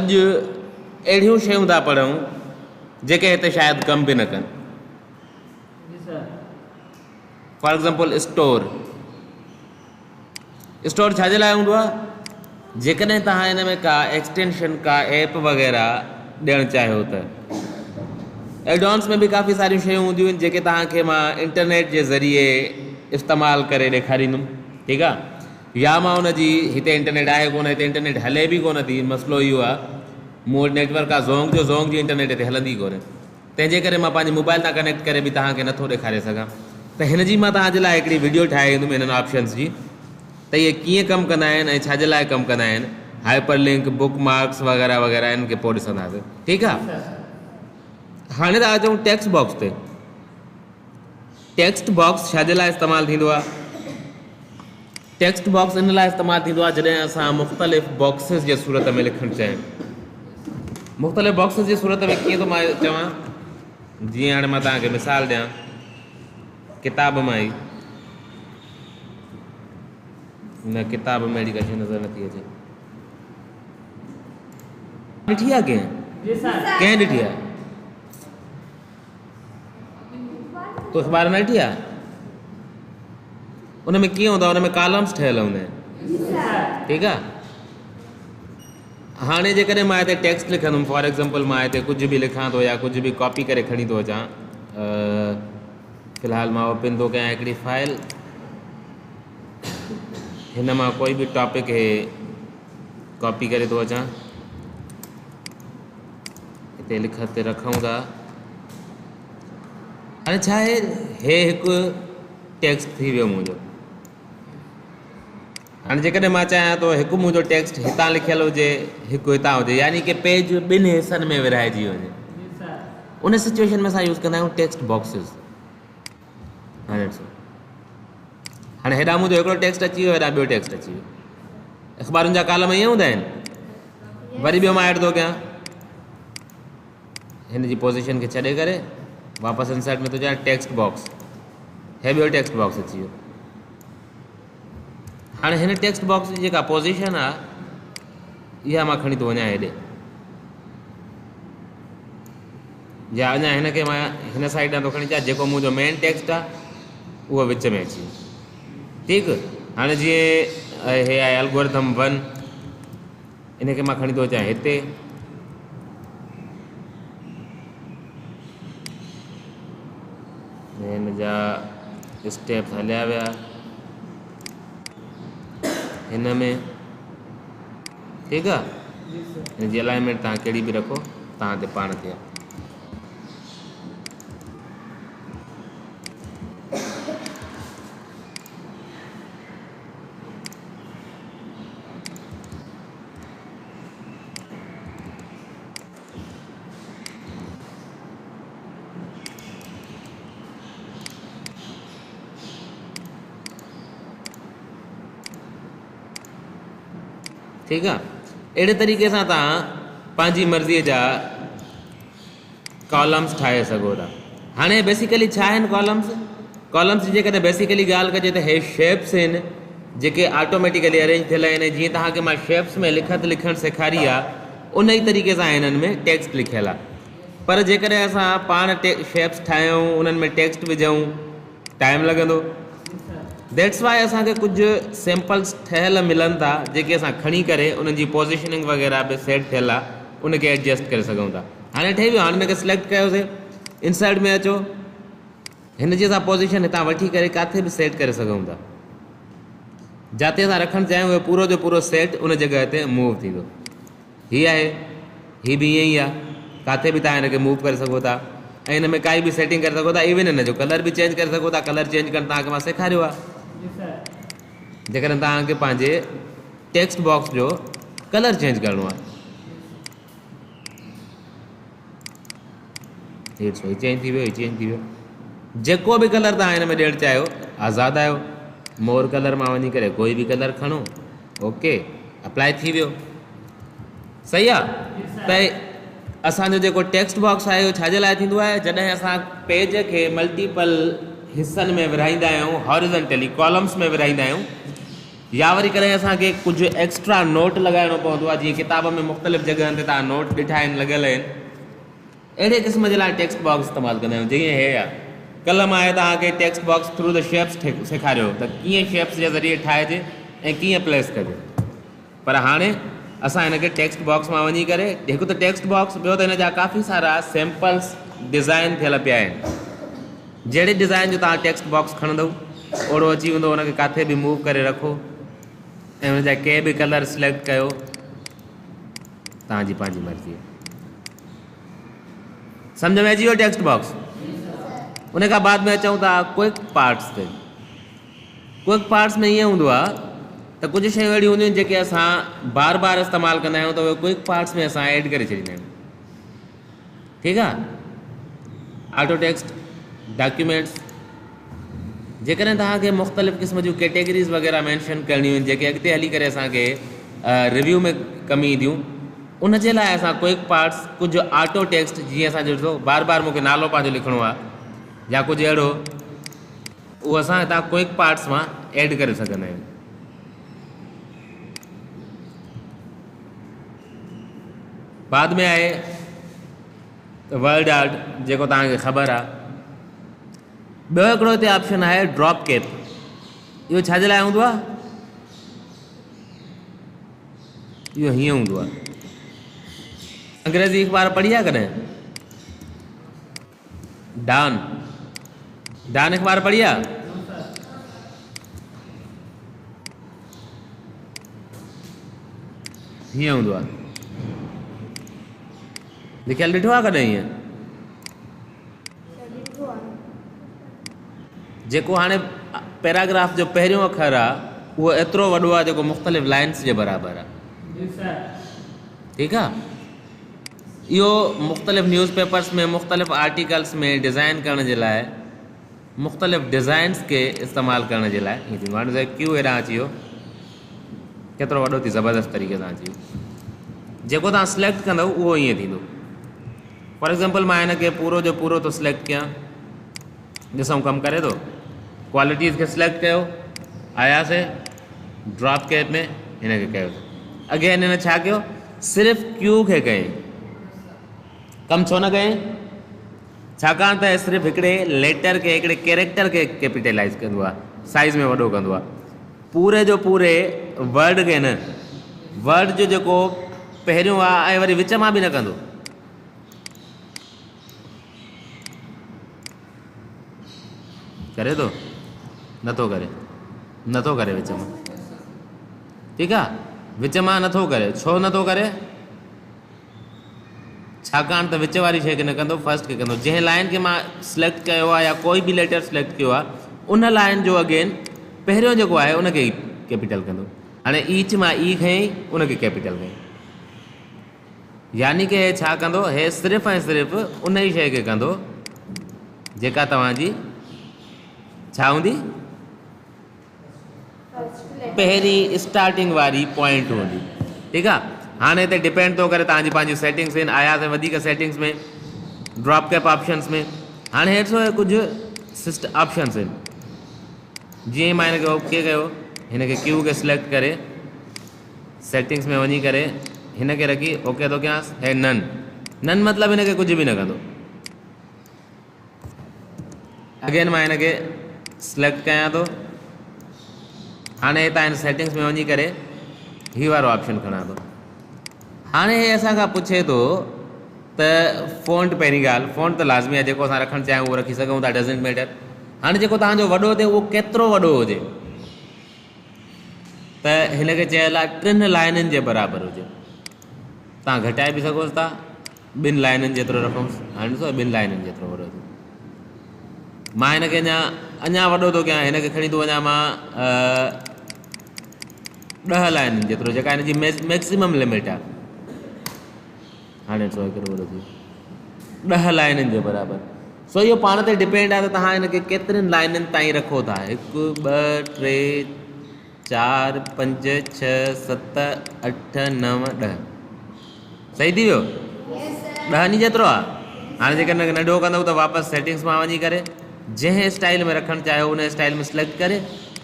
कुछ अड़ियों शयूं था पढ़ूं जेके हिते शायद कम भी न कन। फॉर एग्जांपल स्टोर छाजे लाइ हूंदो आहे? जेकॾहिं तव्हां हिन में का एक्सटेंशन का ऐप वग़ैरह ॾियणु चाहियो त एडवांस में भी काफ़ी सारियूं शयूं हूंदियूं आहिनि जेके तव्हांखे मां इंटरनेट जे ज़रिए इस्तेमालु करे ॾेखारींदुमि, ठीकु आहे? या मां हुनजी हिते इंटरनेट आहे कोन, हिते इंटरनेट हले बि कोन थी, मसइलो इहो आहे मूं वटि नेटवर्क आहे ज़ोंग जी इंटरनेट हिते हलंदी कोन्हे, तंहिंजे करे मां पंहिंजे मोबाइल तां कनेक्ट करे बि तव्हांखे नथो ॾेखारे सघां। त हिन जी मां तव्हांजे लाइ हिकिड़ी वीडियो ठाहे ईंदुमि हिननि ऑप्शन्स जी, त इहे कीअं कमु कंदा आहिनि ऐं छाजे लाइ कमु कंदा आहिनि, हाइपर लिंक बुक मार्क्स वग़ैरह वग़ैरह इन्हनि खे पोइ ॾिसंदासीं, ठीकु आहे? हाणे था अचूं टेक्स्ट बॉक्स ते। टेक्स्ट बॉक्स छाजे लाइ इस्तेमालु थींदो आहे? टेक्स्ट बॉक्स इन लाइ इस्तेमालु थींदो आहे जॾहिं असां मुख़्तलिफ़ बॉक्सिस जे सूरत में लिखणु चाहियूं। मुख़्तलिफ़ बॉक्सिस जी सूरत में कीअं थो मां चवां, जीअं हाणे मां तव्हांखे मिसाल ॾियां किताब मां ई, न किताब में अहिड़ी का शइ नज़र नथी अचे, ॾिठी आहे कंहिं ॾिठी आहे? तो अख़बार न ॾिठी आहे? उन में कीअं हूंदो आहे, उन में कॉलम्स ठहियल हूंदा आहिनि, ठीकु आहे? हाणे जेकॾहिं मां हिते टेक्स्ट लिखंदुमि, फॉर एग्ज़ाम्पल मां हिते कुझु बि लिखां थो या कुझु बि कॉपी करे खणी थो अचां, फ़िलहालु मां ओपन थो कयां हिकिड़ी फाइल, हिन मां कोई बि टॉपिक खे कॉपी करे थो अचां, हिते लिख ते रखूं था। हाणे छा आहे, हे हिकु टेक्स्ट थी वियो मुंहिंजो। हाणे जेकॾहिं मां चाहियां थो हिकु मुंहिंजो टेक्स्ट हितां लिखियलु हुजे, हिकु हितां हुजे, यानी कि पेज ॿिनि हिसनि में विरहाइजी वञे, उन सिचुएशन में असां यूज़ कंदा आहियूं टेक्स्ट बॉक्सिस। हाणे हेॾा मुंहिंजो हिकिड़ो टेक्स्ट अची वियो, हेॾा ॿियो टेक्स्ट अची वियो। अख़बारुनि जा कॉलम ईअं हूंदा आहिनि। वरी ॿियो मां ऐड थो कयां, हिन जी पोज़ीशन खे छॾे करे वापसि इंसर्ट में थो चाहियां टेक्स्ट बॉक्स, हे ॿियो टेक्स्ट बॉक्स अची वियो। हाणे हिन टेक्स्ट बॉक्स जी जेका पोज़ीशन आहे इहा मां खणी थो वञां हेॾे, या अञा हिनखे मां हिन साइड ॾांहुं थो खणी अचां, जेको मुंहिंजो मेन टेक्स्ट आहे उहो विच में अची वियो, ठीकु? हाणे जीअं हे आहे एल्गोरिथम 1, इनखे मां खणी थो अचां हिते, हिन जा स्टेप्स हलिया विया हिन में, ठीकु आहे? हिन जी अलाइनमेंट तव्हां कहिड़ी बि रखो, तव्हां ते पाण ते आहे। ठीकु आहे? अहिड़े तरीक़े सां तव्हां पंहिंजी मर्ज़ीअ जा कॉलम्स ठाहे सघो था। हाणे बेसिकली छा आहिनि कॉलम्स? कॉलम्स जी जेकॾहिं बेसिकली ॻाल्हि कजे त हे शेप्स आहिनि जेके ऑटोमेटिकली अरेंज थियल आहिनि। जीअं तव्हांखे मां शेप्स में लिखत लिखणु सेखारी आहे, उन ई तरीक़े सां हिननि में टेक्स्ट लिखियलु आहे। पर जेकॾहिं असां पाण शेप्स ठाहियूं, उन्हनि में टेक्स्ट विझूं, टाइम लॻंदो। दैट्स वाई असांखे कुझु सैम्पल्स ठहियल मिलनि था जेके असां खणी करे उन्हनि जी पोज़ीशनिंग वग़ैरह बि सेट थियल आहे, उनखे एडजस्ट करे सघूं था। हाणे ठही वियो, हाणे हिनखे सिलेक्ट कयोसीं, इंसर्ट में अचो, हिन जी असां पोज़ीशन हितां वठी करे किथे बि सेट करे सघूं था। जिते असां रखणु चाहियूं उहो पूरो जो पूरो सेट उन जॻह ते मूव थी वियो। हीअ आहे, हीअ बि ईअं ई आहे, किथे बि तव्हां हिनखे मूव करे सघो था ऐं हिन में काई बि सेटिंग करे सघो था। इवन हिन जो कलर बि चेंज करे सघो था। कलर चेंज करणु तव्हांखे मां सेखारियो आहे। जेकॾहिं तव्हांखे पंहिंजे टेक्स्ट बॉक्स जो कलर चेंज करिणो आहे, हीअ चेंज थी वियो, हीअ चेंज थी वियो। जेको बि कलर तव्हां हिन में ॾियणु चाहियो आज़ादु आहियो। मोर कलर मां वञी करे कोई बि कलर खणो, ओके, अप्लाई थी वियो, सही आहे। त असांजो जेको टेक्स्ट बॉक्स आहे उहो छाजे लाइ थींदो आहे? जॾहिं असां पेज खे मल्टीपल हिसनि में विरहाईंदा आहियूं, हॉरिज़ॉन्टली कॉलम्स में विरहाईंदा आहियूं, या वरी कॾहिं असांखे कुझु एक्स्ट्रा नोट लॻाइणो पवंदो आहे, जीअं किताब में मुख़्तलिफ़ जॻहनि ते तव्हां नोट ॾिठा आहिनि लॻियल आहिनि, अहिड़े क़िस्म जे लाइ टेक्स्ट बॉक्स इस्तेमालु कंदा आहियूं। जीअं हे आहे, कल्ह मां तव्हांखे text box through the shapes सेखारियो त कीअं शेप्स जे ज़रिए ठाहिजे ऐं कीअं प्लेस कजे। पर हाणे असां हिनखे टेक्स्ट बॉक्स मां वञी करे, हिकु त टेक्स्ट बॉक्स, ॿियो त हिन जा काफ़ी सारा सैम्पल्स डिज़ाइन थियल पिया आहिनि। जहिड़े डिज़ाइन जो तव्हां टेक्स्ट बॉक्स खणंदव ओड़ो अची वेंदो, हुनखे किथे बि मूव करे रखो ऐं हुनजा के बि कलर सिलेक्ट कयो, तव्हांजी पंहिंजी मर्ज़ी। सम्झ में अची वियो टेक्स्ट बॉक्स? उन खां बाद में अचूं था क्विक पार्ट्स ते। क्विक पार्ट्स में ईअं हूंदो आहे त कुझु शयूं अहिड़ियूं हूंदियूं आहिनि जेके असां बार बार इस्तेमालु कंदा आहियूं, त उहे क्विक पार्ट्स में असां ऐड करे छॾींदा आहियूं। ठीकु आहे? ऑटो टेक्स्ट, डॉक्यूमेंट्स, जेकॾहिं तव्हांखे मुख़्तलिफ़ क़िस्म जूं कैटेगरीज़ वग़ैरह मैंशन करणियूं आहिनि जेके अॻिते हली करे असांखे रिव्यू में कमु ईंदियूं, उन जे लाइ असां क्विक पार्ट्स, कुझु ऑटो टेक्स्ट, जीअं असां ॾिसो बार बार मूंखे नालो पंहिंजो लिखिणो आहे या कुझु अहिड़ो, उहो असां हितां क्विक पार्ट्स मां ऐड करे सघंदा आहियूं। बाद में आहे वर्ड आर्ट, जेको तव्हांखे ख़बर आहे। ॿियो हिकिड़ो हिते ऑप्शन आहे ड्रॉप कैप। इहो छाजे लाइ हूंदो आहे? इहो हीअं हूंदो आहे, अंग्रेज़ी अख़बार पढ़ी आहे कॾहिं? डॉन अख़बार पढ़ी आहे? हीअं हूंदो आहे, लिखियलु ॾिठो आहे कॾहिं हीअं? जेको हाणे पैराग्राफ जो पहिरियों अखर आहे उहो एतिरो वॾो आहे जेको मुख़्तलिफ़ लाइन्स जे बराबरि आहे। ठीकु आहे? इहो मुख़्तलिफ़ न्यूज़पेपर्स में, मुख़्तलिफ़ आर्टिकल्स में डिज़ाइन करण जे लाइ, मुख़्तलिफ़ डिज़ाइंस खे इस्तेमालु करण जे लाइ ईअं थींदो। हाणे क्यू हेॾां अची वियो, केतिरो वॾो थी ज़बरदस्त तरीक़े सां अची वियो। जेको तव्हां सिलेक्ट कंदव उहो ईअं थींदो। फॉर एग्ज़ाम्पल मां हिनखे पूरो जो पूरो थो सिलेक्ट कयां, ॾिसूं कमु करे थो। क्वालिटीज़ खे सिलेक्ट कयो, आयासीं ड्रॉप कैप में, हिनखे कयो। अगेन हिन छा कयो? सिर्फ़ु क्यू खे कयईं। कमु छो न कयईं? छाकाणि त सिर्फ़ु हिकिड़े लेटर खे, हिकिड़े कैरेक्टर खे कैपिटलाइज़ कंदो आहे, साइज़ में वॾो कंदो आहे। पूरे जो पूरे वर्ड खे न, वर्ड जो जेको पहिरियों आहे ऐं वरी विच मां बि न कंदो। करे थो? नथो करे विच मां। ठीकु आहे? विच मां नथो करे। छो नथो करे? छाकाणि त विच वारी शइ खे न कंदो, फर्स्ट खे कंदो। जंहिं लाइन खे मां सिलेक्ट कयो आहे या कोई बि लेटर सिलेक्ट कयो आहे, उन लाइन जो अगेन पहिरियों जेको आहे उनखे ई कैपिटल कंदो। हाणे ईच मां ई खयईं, उनखे कैपिटल कयईं। यानी कि छा कंदो? हे सिर्फ़ु ऐं सिर्फ़ु उन ई शइ खे कंदो जेका तव्हांजी छा हूंदी? पहिरीं स्टार्टिंग वारी पॉइंट हूंदी। ठीकु आहे? हाणे हिते डिपेंड थो करे तव्हांजी पंहिंजी सेटिंग्स आहिनि। आयासीं वधीक सेटिंग्स में, ड्रॉप कैप ऑप्शन्स में। हाणे हेठि कुझु ऑप्शन्स आहिनि। जीअं मां हिनखे ओके कयो, हिनखे क्यू खे सिलेक्ट करे सेटिंग्स में वञी करे हिनखे रखी ओके थो कयांसि। हे नन मतिलबु हिनखे कुझु बि न कंदो। अगेन मां हिनखे सिलेक्ट कयां थो। हाणे हितां हिन सेटिंग्स में वञी करे हीउ वारो ऑप्शन खणां थो। हाणे हे असांखां पुछे थो त फ़ॉन्ट, पहिरीं ॻाल्हि फ़ॉन्ट त लाज़मी आहे, जेको असां रखणु चाहियूं उहो रखी सघूं था, डज़ंट मैटर। हाणे जेको तव्हांजो वॾो थिए उहो केतिरो वॾो हुजे, त हिनखे चयल आहे 3 लाइनुनि जे बराबरि हुजे। तव्हां घटाए बि सघोसि था, 2 लाइनुनि जेतिरो रखोसि। हाणे ॾिसो 2 लाइनुनि जेतिरो वॾो थियो। मां हिनखे अञा वॾो थो कयां, हिनखे खणी थो वञा मां 10 लाइनुनि जेतिरो, जेका हिनजी मैक्सिमम लिमिट आहे। हाणे ॾिसो हिकिड़ो वॾो थियो, 10 लाइनुनि जे बराबरि। सो इहो पाण ते डिपेंड आहे त तव्हां हिनखे केतिरनि लाइनुनि ताईं रखो था। 1 2 3 4 5 6 7 8 9 10। सही थी वियो? 10 जेतिरो आहे। हाणे जेकॾहिं हिनखे नंढो कंदव त वापसि सेटिंग्स मां वञी करे जंहिं स्टाइल में रखणु चाहियो उन स्टाइल में सिलेक्ट करे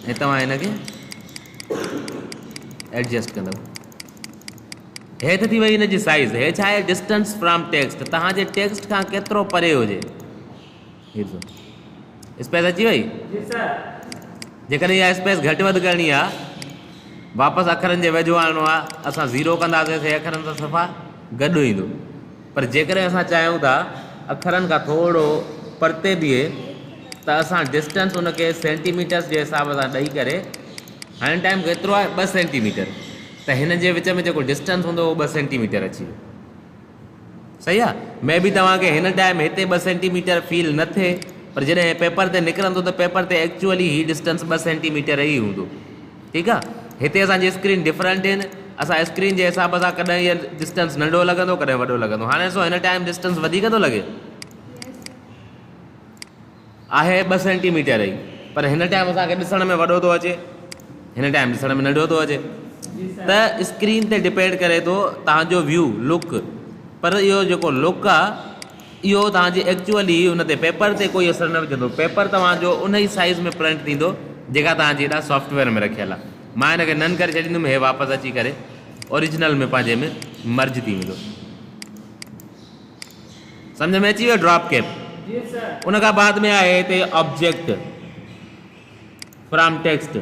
ऐं तव्हां हिनखे एडजस्ट कंदव। हेठि थी वई हिन जी साइज़, हे छा आहे डिस्टेंस फ्रॉम टेक्स्ट, तव्हांजे टेक्स्ट खां केतिरो परे हुजे। स्पेस अची वई? जेकॾहिं इहा स्पेस घटि वधि करणी आहे, वापसि अखरनि जे वेझो आणणो आहे, असां ज़ीरो कंदासीं, हे अखरनि सां सफ़ा गॾु ईंदो। पर जेकॾहिं असां चाहियूं था अखरनि खां थोरो परते बीहे, त असां डिस्टेंस उनखे सेंटीमीटर्स जे हिसाब सां ॾेई करे, हाणे टाइम केतिरो आहे 2 सेंटीमीटर, त हिन जे विच में जेको डिस्टेंस हूंदो उहो 2 सेंटीमीटर अची वियो। सही आहे? मे बि तव्हांखे हिन टाइम हिते 2 सेंटीमीटर फील न थिए, पर जॾहिं पेपर ते निकिरंदो त पेपर ते एक्चुअली ही डिस्टेंस 2 सेंटीमीटर ई हूंदो। ठीकु आहे? हिते असांजी स्क्रीन डिफरेंट आहिनि, असां स्क्रीन जे हिसाब सां कॾहिं इहो डिस्टेंस नंढो लॻंदो, कॾहिं वॾो लॻंदो। हाणे ॾिसो हिन टाइम डिस्टेंस वधीक थो लॻे, आहे 2 सेंटीमीटर ई, पर हिन टाइम असांखे ॾिसण में वॾो थो अचे, हिन टाइम ॾिसण में नंढो थो अचे। त स्क्रीन ते डिपेंड करे थो तव्हांजो व्यू, लुक। पर इहो जेको लुक आहे इहो तव्हांजी एक्चुअली उन ते पेपर ते कोई असरु न विझंदो। पेपर तव्हांजो उन ई साइज़ में प्रिंट थींदो जेका तव्हांजी हेॾा सॉफ्टवेयर में रखियल आहे। मां हिनखे नन करे छॾींदुमि, हे वापसि अची करे ओरिजिनल में पंहिंजे में मर्ज थी वेंदो। सम्झ में अची वियो? Drop cap. उन खां बाद में आहे हिते ऑब्जेक्ट फ्रॉम टेक्स्ट।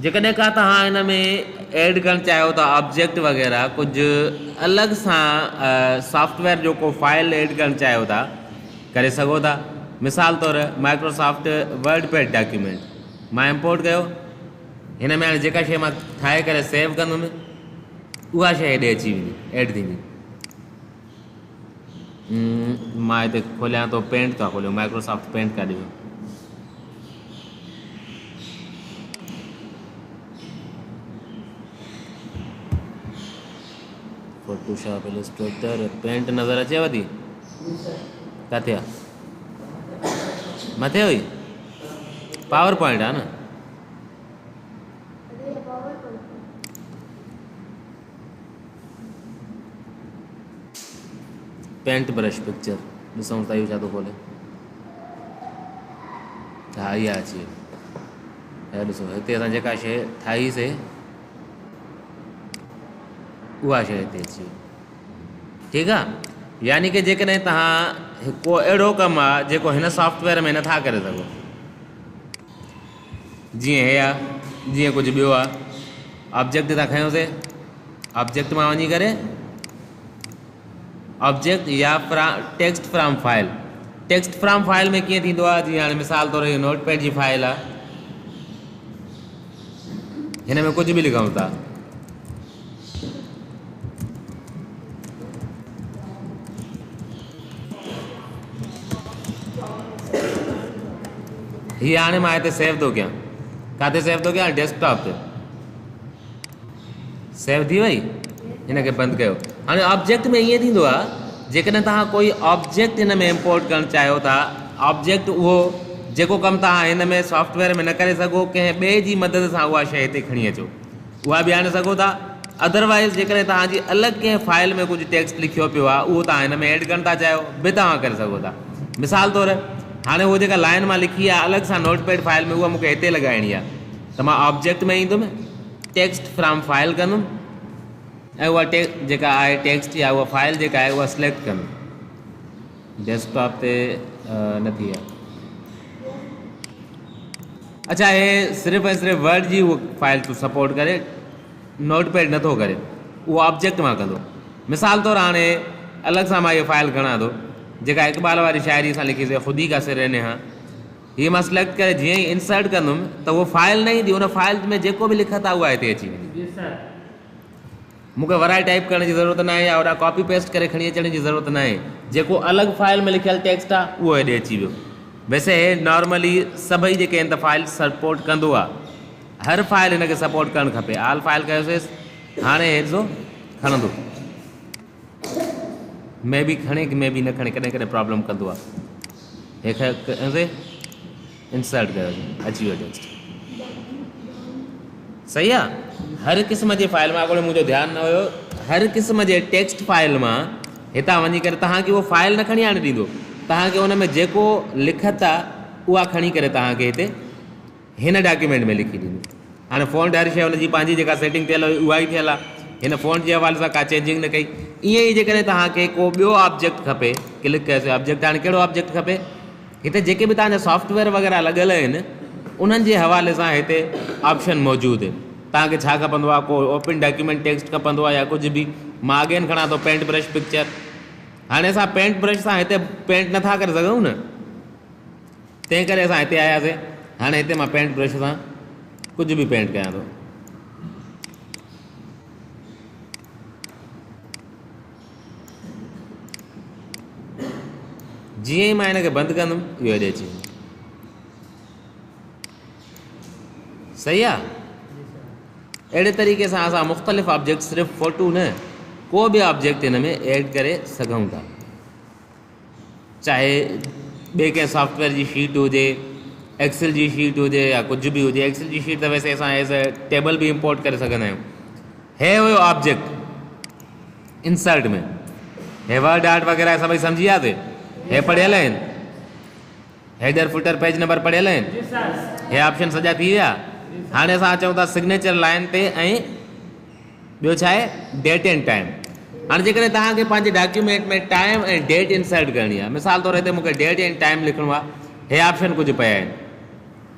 जेकॾहिं का तव्हां हिन में ऐड करणु चाहियो था ऑब्जेक्ट वग़ैरह, कुझु अलॻि सां सॉफ्टवेयर जो को फाइल ऐड करणु चाहियो था, करे सघो था। मिसाल तौरु माइक्रोसॉफ्ट वर्ड पैड डॉक्यूमेंट मां इम्पोर्ट कयो, हिन में हाणे जेका शइ मां ठाहे करे सेव कंदुमि उहा शइ हेॾे अची वेंदी, ऐड थींदी। मां हिते खोलियां थो, पेंट था खोलियो, माइक्रोसॉफ्ट पेंट काॾे वियो? फोटोशॉप, इलस्ट्रेटर, पेंट नज़र अचेव थी? किथे आहे? मथे हुई? पावर पॉइंट आहे न? पेंट ब्रश पिक्चर ॾिसूं था, इहो छा थो खोले? हा इहा अची वई। हे ॾिसो, हिते असां जेका शइ ठाहीसीं उहा शइ हिते अची वई। ठीकु आहे? यानी कि जेकॾहिं तव्हां को अहिड़ो कमु आहे जेको हिन सॉफ्टवेयर में नथा करे सघो, जीअं हे आहे, जीअं कुझु ॿियो आहे, ऑब्जेक्ट था खयोंसीं, ऑब्जेक्ट मां वञी करे ऑब्जेक्ट या text from file. Text from file में कीअं थींदो आहे? जीअं हाणे मिसाल तौरु इहो नोटपैड जी फाइल आहे, हिन में कुझु बि लिखूं था, हीअ हाणे मां हिते सेव थो कयां, किथे सेव थो कयां? डेस्कटॉप ते सेव थी वई। हिनखे बंदि कयो। हाणे ऑब्जेक्ट में ईअं थींदो आहे, जेकॾहिं तव्हां कोई ऑब्जेक्ट हिन में इम्पोर्ट करणु चाहियो था, ऑब्जेक्ट उहो जेको कमु तव्हां हिन में सॉफ्टवेयर में न करे सघो, कंहिं ॿिए जी मदद सां उहा शइ हिते खणी अचो, उहा बि आणे सघो था। अदरवाइज़ जेकॾहिं तव्हांजी अलॻि कंहिं फाइल में कुझु टेक्स्ट लिखियो पियो आहे, उहो तव्हां हिन में ऐड करणु था चाहियो, बि तव्हां करे सघो था। मिसाल तौरु हाणे उहो जेका लाइन मां लिखी आहे अलॻि सां नोटपैड फाइल में, उहा मूंखे हिते लॻाइणी आहे, त मां ऑब्जेक्ट में ईंदुमि, टेक्स्ट फ्रॉम फाइल कंदुमि, ऐं उहा जेका आहे टेक्स्ट या उहा फाइल जेका आहे उहा सिलेक्ट कंदुमि। डेस्कटॉप ते नथी आहे। अच्छा, हे सिर्फ़ु ऐं सिर्फ़ु वर्ड जी उहा फाइल थो सपोर्ट करे, नोटपैड नथो करे, उहो ऑब्जेक्ट मां कंदो। मिसाल तौरु हाणे अलॻि सां मां इहा फाइल खणा थो, जेका इक़बाल वारी शाइरी सां लिखीसीं, ख़ुदी का सिर रहने हाँ, हीअ मां सिलेक्ट करे जीअं ई इंसर्ट कंदुमि त उहो फाइल न ईंदी, उन फाइल में जेको बि लिखत आहे उहा हिते अची वेंदी। मूंखे वराए टाइप करण जी ज़रूरत न आहे, या होॾां कॉपी पेस्ट करे खणी अचण जी ज़रूरत न आहे। जेको अलॻि फाइल में लिखियलु टेक्स्ट आहे उहो हेॾे अची वियो। वैसे हे नॉर्मली सभई जेके आहिनि त फाइल सपोर्ट कंदो आहे, हर फाइल हिनखे सपोर्ट करणु खपे। आल फाइल कयोसीं, हाणे हे ॾिसो खणंदो, में बि खणे में बि न खणे, कॾहिं कॾहिं प्रॉब्लम कंदो आहे। हे कयोसीं, इंसर्ट कयोसीं, अची वियो टेक्स्ट। सही आहे? हर क़िस्म जे फाइल मां, अॻोड़े मुंहिंजो ध्यानु न हुयो, हर क़िस्म जे टेक्स्ट फाइल मां हितां वञी करे तव्हांखे उहो फाइल न खणी आणे ॾींदो, तव्हांखे हुन में जेको लिखत आहे उहा खणी करे तव्हांखे हिते हिन डॉक्यूमेंट में लिखी ॾींदो। हाँ फ़ॉन्ट हर शइ हुनजी पंहिंजी जेका सेटिंग थियल हुई उहा ई थियल आहे, हिन फ़ॉन्ट जे हवाले सां का चेंजिंग न कई। ईअं ई जेकॾहिं तव्हांखे को ॿियो ऑब्जेक्ट खपे, क्लिक कयोसीं ऑब्जेक्ट, हाणे कहिड़ो ऑब्जेक्ट खपे, हिते जेके बि तव्हांजा सॉफ्टवेयर वग़ैरह लॻियल आहिनि उन्हनि जे हवाले सां हिते ऑप्शन मौजूदु आहिनि। तव्हांखे छा खपंदो आहे, को ओपन डॉक्यूमेंट टेक्स्ट खपंदो आहे या कुझु बि। मां अगेन खणा थो पेंट ब्रश पिक्चर। हाणे असां पेंट ब्रश सां हिते पेंट नथा करे सघूं न, तंहिं करे असां हिते आयासीं। हाणे हिते मां पेंट ब्रश सां कुझु बि पेंट कयां थो। जीअं ई मां हिनखे बंदि कंदुमि इहो हेॾे अची वेंदो। सही आहे। अहिड़े तरीक़े सां असां मुख़्तलिफ़ ऑब्जेक्ट, सिर्फ़ु फ़ोटो न, को बि ऑब्जेक्ट हिन में ऐड करे सघूं था। चाहे ॿिए कंहिं सॉफ्टवेयर जी शीट हुजे, एक्सेल जी शीट हुजे या कुझु बि हुजे। एक्सेल जी शीट त वैसे असां एज़ अ टेबल बि इंपोर्ट करे सघंदा आहियूं। हे हुयो ऑब्जेक्ट इंसर्ट में, हे वर्ड आर्ट वग़ैरह सभई सम्झी वियासीं। हे पढ़ियल आहिनि, हेडर फुटर पेज नंबर पढ़ियल आहिनि, हे ऑप्शन सॼा थी विया। हाणे असां अचूं था सिग्नेचर लाइन ते, ऐं ॿियो छा आहे, डेट एंड टाइम। हाणे जेकॾहिं तव्हांखे पंहिंजे डॉक्यूमेंट में टाइम ऐं डेट इंसर्ट करणी आहे, मिसाल तौर हिते मूंखे डेट एंड टाइम लिखिणो आहे, हे ऑप्शन कुझु पिया आहिनि।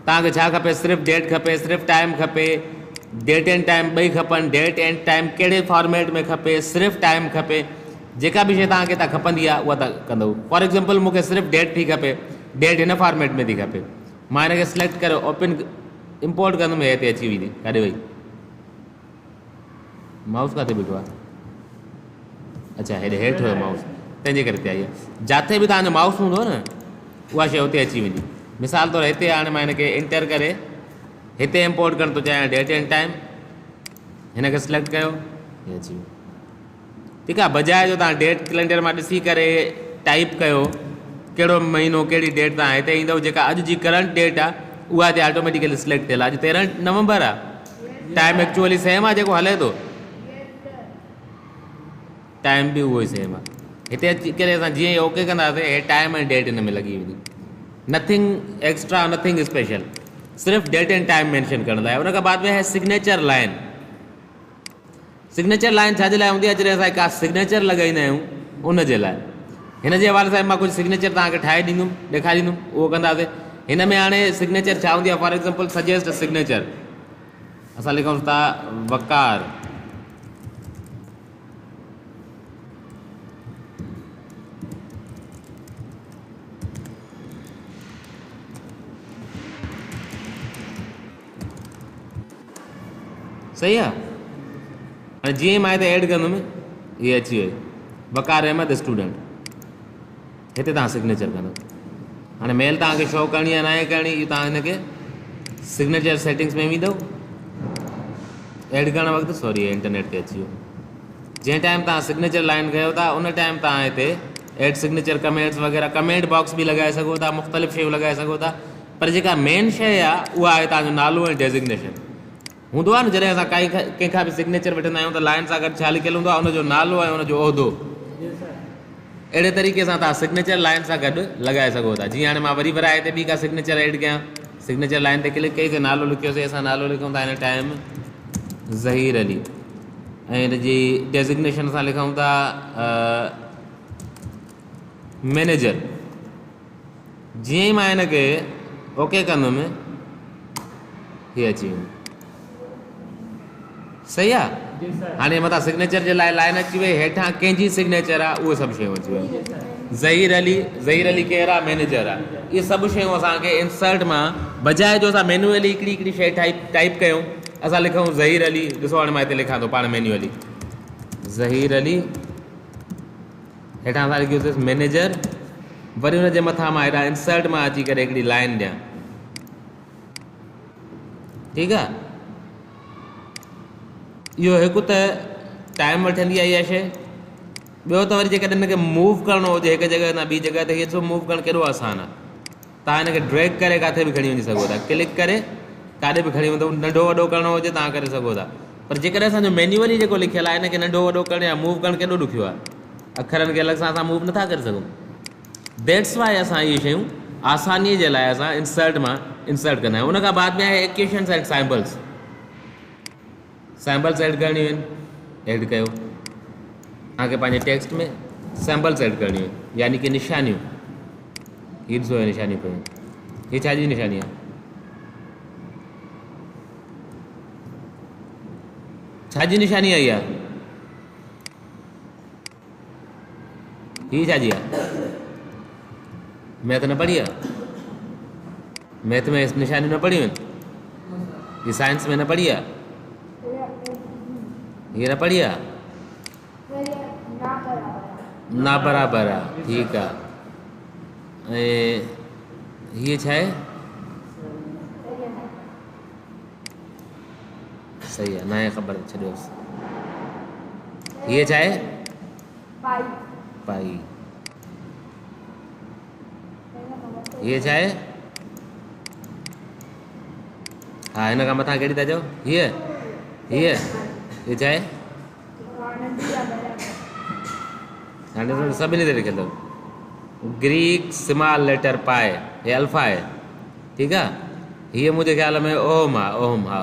तव्हांखे छा खपे, सिर्फ़ु डेट खपे, सिर्फ़ु टाइम खपे, डेट एंड टाइम ॿई खपनि, डेट एंड टाइम कहिड़े फॉर्मेट में खपे, सिर्फ़ु टाइम खपे, जेका बि शइ तव्हांखे हितां खपंदी आहे उहा तव्हां कंदव। फॉर एग्ज़ाम्पल मूंखे सिर्फ़ु डेट थी खपे, डेट हिन फॉर्मेट में थी खपे, मां हिनखे सिलेक्ट करे ओपन इंपोर्ट कंदुमि, हिते अची वेंदी। काॾे वई माउस, किथे बीठो आहे? अच्छा, हेॾे हेठि हुयो माउस, तंहिंजे करे हिते आई आहे। जिथे बि तव्हांजो माउस हूंदो न उहा शइ हुते अची वेंदी। मिसाल तौरु हिते हाणे मां हिनखे इंटर करे हिते इंपोर्ट करणु थो चाहियां, डेट एंड टाइम, हिनखे सिलेक्ट कयो, हे अची वियो। ठीकु आहे। बजाए जो तव्हां डेट कैलेंडर मां ॾिसी करे टाइप कयो कहिड़ो महीनो कहिड़ी डेट, तव्हां हिते ईंदव, जेका अॼु जी करंट डेट आहे उहा हिते ऑटोमेटिकली सिलेक्ट थियल आहे। अॼु 13 नवंबर आहे, टाइम एक्चुअली सेम आहे जेको हले थो, टाइम बि उहो ई सेम आहे। हिते अची करे असां जीअं ई ओके कंदासीं, हे टाइम ऐं डेट हिन में लॻी वेंदी। नथिंग एक्स्ट्रा, नथिंग स्पेशल, सिर्फ़ु डेट एंड टाइम मेंशन करण लाइ। उन खां बाद में है सिग्नेचर लाइन। सिग्नेचर लाइन छाजे लाइ हूंदी आहे, जॾहिं असां का सिग्नेचर लॻाईंदा आहियूं उन जे लाइ। हिन जे हवाले सां मां कुझु सिग्नेचर तव्हांखे ठाहे ॾींदुमि, ॾेखारींदुमि, उहो कंदासीं। हिन में हाणे सिग्नेचर छा हूंदी आहे, फॉर एग्ज़ाम्पल सजेस्ट सिग्नेचर, असां लिखूं था वकार, सही आहे। हाणे जीअं ई मां हिते ऐड कंदुमि, इहे अची वई, वकार अहमद स्टूडेंट। हिते तव्हां सिग्नेचर कंदव। हाणे मेल तव्हांखे शो करणी आहे, न आहे करणी, इहो तव्हां हिनखे सिग्नेचर सेटिंग्स में वेंदव, ऐड करण वक़्तु, सॉरी इंटरनेट ते अची वियो। जंहिं टाइम तव्हां सिग्नेचर लाइन कयो था उन टाइम तव्हां हिते एड सिग्नेचर कमेंट्स वग़ैरह, कमेंट बॉक्स बि लॻाए सघो था, मुख़्तलिफ़ शयूं लॻाए सघो था। पर जेका मेन शइ आहे उहा आहे तव्हांजो नालो ऐं डेज़िग्नेशन। हूंदो आहे न, जॾहिं असां काई कंहिंखां बि सिग्नेचर वठंदा आहियूं त लाइन सां गॾु छा लिखियलु हूंदो आहे, हुनजो नालो ऐं हुनजो उहिदो। अहिड़े तरीक़े सां तव्हां सिग्नेचर लाइन सां गॾु लॻाए सघो था। जीअं हाणे मां वरी वराए हिते ॿी का सिग्नेचर ऐड कयां, सिग्नेचर लाइन ते क्लिक कईसीं, नालो लिखियोसीं, असां नालो लिखूं था हिन टाइम ज़हीर अली, ऐं हिनजी डेज़िग्नेशन असां लिखूं था मैनेजर। जीअं ई मां हिनखे ओके कंदुमि, हीअ अची वेंदी। सही आहे। हाणे मथां सिग्नेचर जे लाइ लाइन अची वई, हेठां कंहिंजी सिग्नेचर आहे उहे सभु शयूं अची वियूं। ज़हीर अली केरु आहे, मैनेजर आहे। इहे सभु शयूं असांखे इंसर्ट मां, बजाए जो असां मैन्युअली हिकिड़ी हिकिड़ी शइ टाइप कयूं, असां लिखूं ज़हीर अली। ॾिसो हाणे मां हिते लिखां थो पाण मैन्युअली ज़हीर अली, हेठां असां लिखियोसीं मैनेजर, वरी हुनजे मथां मां हेॾा इंसर्ट मां अची करे हिकिड़ी लाइन ॾियां। ठीकु आहे। इहो हिकु त टाइम वठंदी आहे इहा शइ। ॿियो त वरी जेकॾहिं हिनखे मूव करिणो हुजे हिकु जॻह खां ॿी जॻह ते, हीअ मूव करणु केॾो आसानु आहे। तव्हां हिनखे ड्रैग करे किथे बि खणी वञी सघो था, क्लिक करे काॾे बि खणी वेंदो, नंढो वॾो करिणो हुजे तव्हां करे सघो था। पर जेकॾहिं असांजो मैन्युअली जेको लिखियलु आहे हिनखे नंढो वॾो करणु या मूव करणु केॾो ॾुखियो आहे, अखरनि खे अलॻि सां असां मूव नथा करे सघूं। दैट्स वाई असां इहे शयूं आसानीअ जे लाइ असां इंसर्ट मां इंसर्ट कंदा आहियूं। उन खां बाद में आहे इक्वेशन्स एंड साइंबल्स। सैम्पल्स ऐड करणी आहिनि, ऐड कयो। तव्हांखे पंहिंजे टेक्स्ट में सैम्पल्स ऐड करणियूं आहिनि, यानी कि निशानियूं। हीअ ॾिसो निशानियूं पियूं, हीअ छाजी निशानी आहे? छाजी निशानी आई आहे? हीअ छाजी आहे? मैथ न पढ़ी आहे? मैथ में निशानियूं न पढ़ियूं आहिनि? ये साइंस में न पढ़ी आहे? ये न पढ़ी आहे? ना बराबर आहे, ठीकु आहे। ऐं हीअ छा आहे? सही आहे, न आहे ख़बर, छॾियोसि। हीअ छा आहे? पाई। हीअ छा आहे? हा, हिन खां मथां कहिड़ी था चओ? हीअ छा आहे? हाणे सभिनी ते लिखियलु अथव ग्रीक स्मॉल लेटर पाए, हे अल्फा आहे, ठीकु आहे। हीअ मुंहिंजे ख़्याल में ओम आहे, ओम, हा।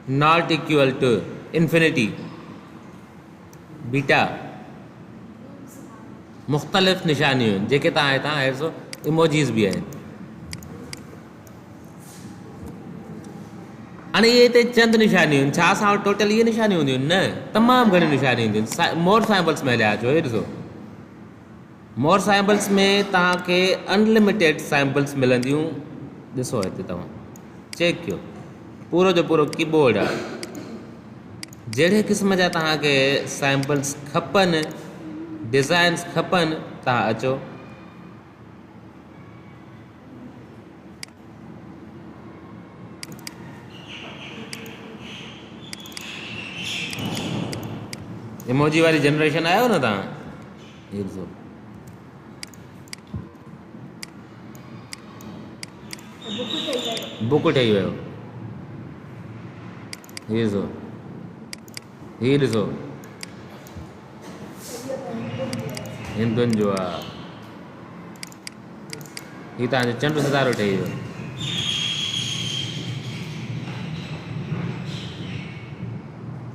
नॉट इक्वल टू इन्फिनिटी, बीटा। मुख़्तलिफ़ निशानियूं आहिनि जेके तव्हां हितां ॾिसो, इमोजीज़ बि आहिनि। हाणे इहे हिते चंद निशानियूं आहिनि, छा असां वटि टोटल इहे निशानियूं हूंदियूं आहिनि? न, तमामु घणियूं निशानियूं हूंदियूं आहिनि। मोर सैम्पल्स में हलिया अचो, हे ॾिसो, मोर सैम्पल्स में तव्हांखे अनलिमिटेड सैम्पल्स मिलंदियूं। ॾिसो हिते तव्हां चेक कयो, पूरो जो पूरो कीबोर्ड आहे। जहिड़े क़िस्म जा तव्हांखे सैम्पल्स खपनि, डिज़ाइन्स खपनि, तव्हां अचो। इमोजी वारी जनरेशन आयो न तव्हां? हीअ ॾिसो, बुक ठही वियो। हीअ ॾिसो, हीअ ॾिसो, हिंदुनि जो आहे। हीअ तव्हांजो चंड सितारो ठही वियो।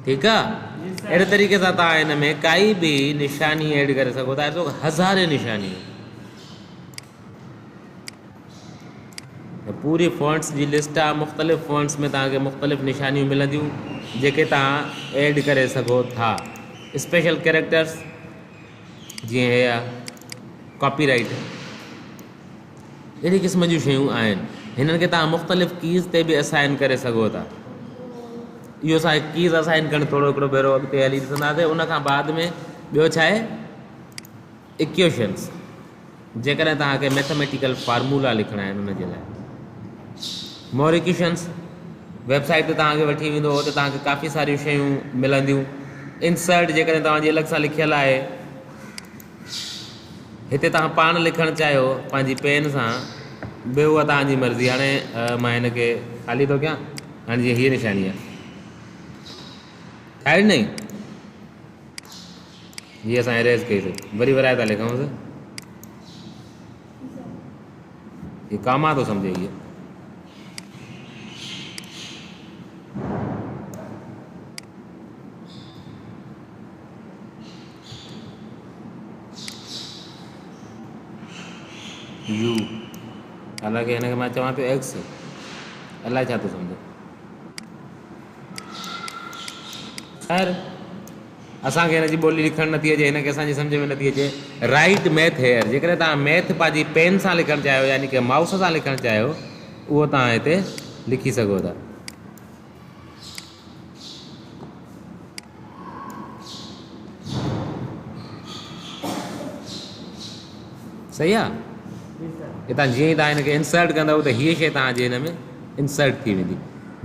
ठीकु आहे। अहिड़े तरीक़े सां तव्हां हिन में काई बि निशानी ऐड करे सघो था। ॾिसो, हज़ारे निशानियूं, पूरी फ़ॉन्ट्स जी लिस्ट आहे। मुख़्तलिफ़ फ़ॉन्ट्स में तव्हांखे मुख़्तलिफ़ निशानियूं मिलंदियूं जेके तव्हां ऐड करे सघो था। स्पेशल कैरेक्टर्स जीअं हे आहे, कॉपीराइट, अहिड़ी क़िस्म जूं शयूं आहिनि। हिननि खे तव्हां मुख़्तलिफ़ कीज़ ते बि असाइन करे सघो था। इहो असां कीज़ असाइन करणु थोरो हिकिड़ो भेरो अॻिते हली ॾिसंदासीं। उन खां बाद में ॿियो छा आहे? इक्वेशन्स। जेकॾहिं तव्हांखे मैथमेटिकल फार्मूला लिखणा आहिनि उनजे लाइ मोर इक्वेशन्स वेबसाइट ते तव्हांखे वठी वेंदो, हुते तव्हांखे काफ़ी सारियूं शयूं मिलंदियूं। इंसर्ट जेकॾहिं तव्हांजी अलॻि सां लिखियलु आहे, हिते तव्हां पाण लिखणु चाहियो पंहिंजी पेन सां, ॿियो उहा तव्हांजी मर्ज़ी। हाणे मां हिन खे ख़ाली थो कयां। हाणे जीअं हीअ निशानी आहे, ठाहे ॾिनई, हीअ असां इरेज़ कईसीं, वरी वराए था लिखूंसि। हीअ कामा थो सम्झे, हीअ यू, हालांकि हिन खे मां चवां पियो एक्स, अलाए छा थो सम्झो। ख़ैर, असांखे हिन जी ॿोली लिखणु नथी अचे, हिनखे असांजी सम्झ में नथी अचे। राइट मैथ हेयर, जेकॾहिं तव्हां मैथ पंहिंजी पेन सां लिखणु चाहियो, यानी कि माउस सां लिखणु चाहियो, उहो तव्हां हिते लिखी सघो था। सही आहे। हितां जीअं ई तव्हां हिनखे इंसर्ट कंदव त हीअ शइ तव्हांजे हिन में इंसर्ट थी वेंदी।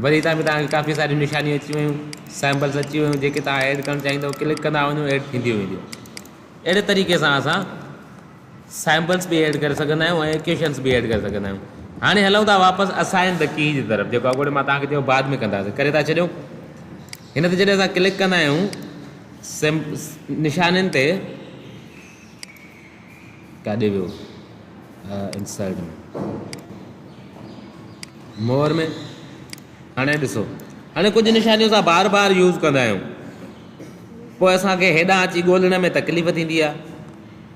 वरी हितां बि तव्हांखे काफ़ी सारियूं निशानियूं अची वियूं, सैम्पल्स अची वियूं, जेके तव्हां ऐड करणु चाहींदव, क्लिक कंदा वञो, ऐड थींदियूं वेंदियूं। अहिड़े तरीक़े सां असां सैम्पल्स बि ऐड करे सघंदा आहियूं ऐं इक्वेशन्स बि ऐड करे सघंदा आहियूं। हाणे हलूं था वापसि असाइन द की जी तरफ़, जेको अॻोड़े मां तव्हांखे चयो बाद में कंदासीं, करे था छॾियूं। हिन ते जॾहिं असां क्लिक कंदा आहियूं निशाननि ते, काॾे वियो? इंसर्ट में, मोर में। हाणे ॾिसो, हाणे कुझु निशानियूं असां बार बार यूज़ कंदा आहियूं, पोइ असांखे हेॾां अची ॻोल्हण में तकलीफ़ थींदी आहे।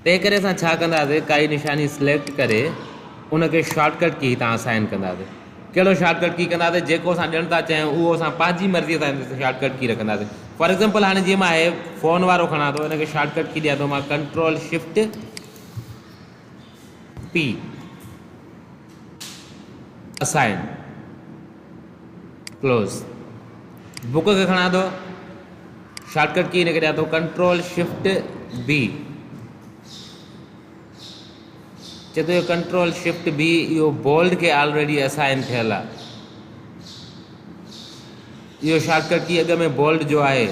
तंहिं करे असां छा कंदासीं, काई निशानी सिलेक्ट करे उनखे शॉर्टकट की तव्हां असाइन कंदासीं। कहिड़ो शॉर्टकट की कंदासीं, जेको असां ॾियणु था चाहियूं उहो असां पंहिंजी मर्ज़ीअ सां शॉर्टकट की रखंदासीं। फॉर एग्ज़ाम्पल हाणे जीअं मां हे फ़ोन वारो खणां थो, हिनखे शॉर्टकट की ॾियां थो मां control shift P assign close. Book खे खणां थो, शॉर्टकट की हिनखे ॾियां थो कंट्रोल शिफ्ट बी। चए थो कंट्रोल शिफ्ट बी, इहो बोल्ड खे ऑलरेडी असाइन थियल आहे। इहो शॉर्टकट की अॻ में बोल्ड जो आहे,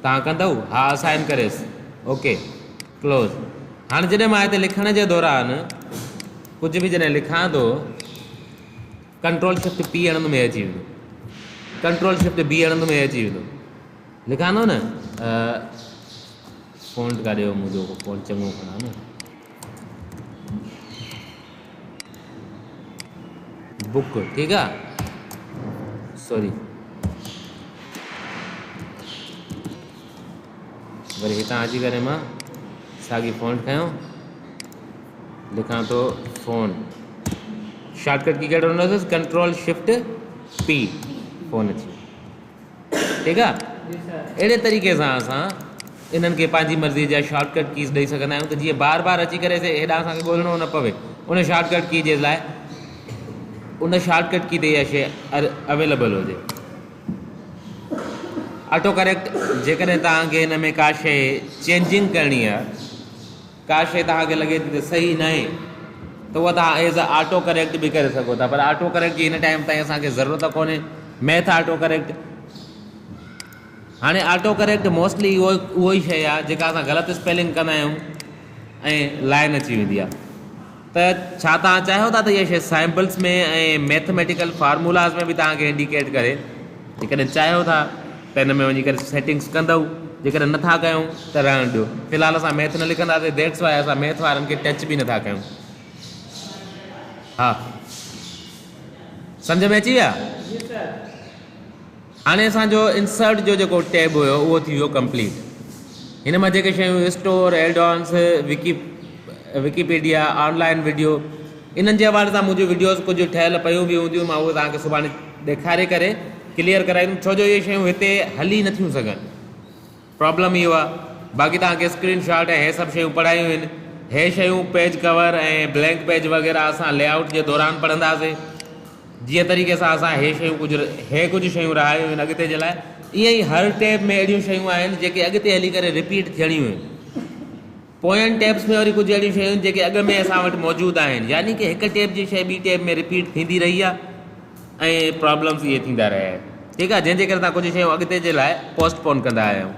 तव्हां कंदव? हा, असाइन करेसि, ओके क्लोज़। हाणे जॾहिं मां हिते लिखण जे दौरान कुझु बि जॾहिं लिखां थो, कंट्रोल शिफ्ट पी हणंदो में अची वेंदो, कंट्रोल शिफ्ट बी हणंदो में अची वेंदो। लिखां थो न, फ़ॉन्ट काॾे हो मुंहिंजो, फ़ॉन्ट चङो खणां न, बुक, ठीकु आहे, सॉरी, वरी हितां अची करे मां साॻी फ़ॉन्ट खयों, लिखां थो फ़ोन। शॉर्टकट की कहिड़ो हूंदो अथसि, कंट्रोल शिफ्ट पी, फ़ोन अची वियो, ठीकु आहे। अहिड़े तरीक़े सां असां इन्हनि खे पंहिंजी मर्ज़ी जा शॉर्टकट कीज़ ॾेई सघंदा आहियूं, त जीअं बार बार अची करे हेॾां असांखे ॻोल्हणो न पवे। उन शॉर्टकट की जे लाइ उन शॉर्टकट की ते इहा शइ अवेलेबल हुजे। ऑटो करेक्ट, जेकॾहिं तव्हांखे हिन में का शइ चेंजिंग करणी आहे, का शइ तव्हांखे लॻे थी त सही न आहे, त उहा तव्हां एज़ अ ऑटो करेक्ट बि करे सघो था। पर ऑटो करेक्ट जी हिन टाइम ताईं असांखे ज़रूरत कोन्हे। मैथ ऑटो करेक्ट, हाणे ऑटो करेक्ट मोस्टली उहो ई शइ आहे जेका असां ग़लति स्पेलिंग कंदा आहियूं ऐं लाइन अची वेंदी आहे। त छा तव्हां चाहियो था त इहा शइ सैम्पल्स में ऐं मैथमेटिकल फार्मूलाज़ में बि तव्हांखे इंडिकेट करे? जेकॾहिं चाहियो था त हिन में वञी करे सेटिंग्स कंदव, जेकॾहिं नथा कयूं त रहण ॾियो। फ़िलहालु असां मैथ न लिखंदासीं, दैट्स वाइ असां मैथ वारनि खे टच बि नथा कयूं। हा, सम्झ में अची विया? हाणे असांजो इंसर्ट जो जेको टैब हुयो उहो थी वियो कंप्लीट। हिन मां जेके शयूं store, add ons, Wikipedia, online video, इन्हनि जे हवाले सां मुंहिंजूं वीडियोज़ कुझु ठहियल पियूं बि हूंदियूं, मां उहे तव्हांखे सुभाणे ॾेखारे करे क्लियर कराईंदुमि, छो जो इहे शयूं हिते हली नथियूं सघनि। प्रॉब्लम इहो आहे। बाक़ी तव्हांखे स्क्रीन शॉट ऐं हे सभु शयूं पढ़ायूं आहिनि। हे शयूं पेज कवर ऐं ब्लैंक पेज वग़ैरह असां लेआउट जे दौरान पढ़ंदासीं। जीअं तरीक़े सां असां कुझु शयूं रहायूं आहिनि अॻिते जे लाइ, ईअं ई हर टैब में अहिड़ियूं शयूं आहिनि जेके अॻिते हली करे रिपीट थियणियूं आहिनि। पोयनि टैब्स में वरी कुझु अहिड़ियूं शयूं जेके अॻ में असां वटि मौजूदु आहिनि, यानी कि हिकु टैब जी शइ ॿी टैब में रिपीट थींदी रही आहे ऐं प्रॉब्लम्स इहे थींदा रहिया आहिनि। ठीकु आहे, जंहिंजे करे तव्हां कुझु शयूं अॻिते जे लाइ पोस्टपोन कंदा आहियो।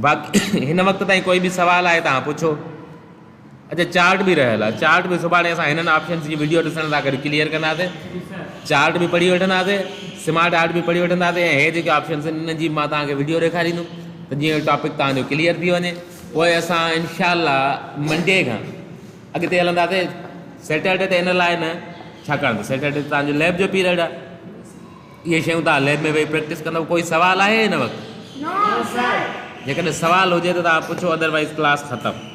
बाक़ी हिन वक़्तु ताईं कोई बि सुवालु आहे तव्हां पुछो। अच्छा, चार्ट बि रहियल आहे, चार्ट बि सुभाणे असां हिननि ऑप्शन्स जी वीडियो ॾिसण सां गॾु क्लियर कंदासीं। चार्ट बि पढ़ी वठंदासीं, स्मार्ट आर्ट बि पढ़ी वठंदासीं, ऐं हे जेके ऑप्शन्स आहिनि हिननि जी मां तव्हांखे वीडियो ॾेखारींदुमि त जीअं टॉपिक तव्हांजो क्लियर थी वञे। पोइ असां इनशाअल्लाह मंडे खां अॻिते हलंदासीं। सैटरडे ते इन लाइ न, छाकाणि त सैटरडे ते तव्हांजो लैब जो पीरियड आहे। इहे शयूं तव्हां लैब में वेही प्रैक्टिस कंदव। कोई सुवालु आहे हिन वक़्तु? जेकॾहिं सुवालु हुजे त तव्हां पुछो, अदरवाइज़ क्लास ख़तमु।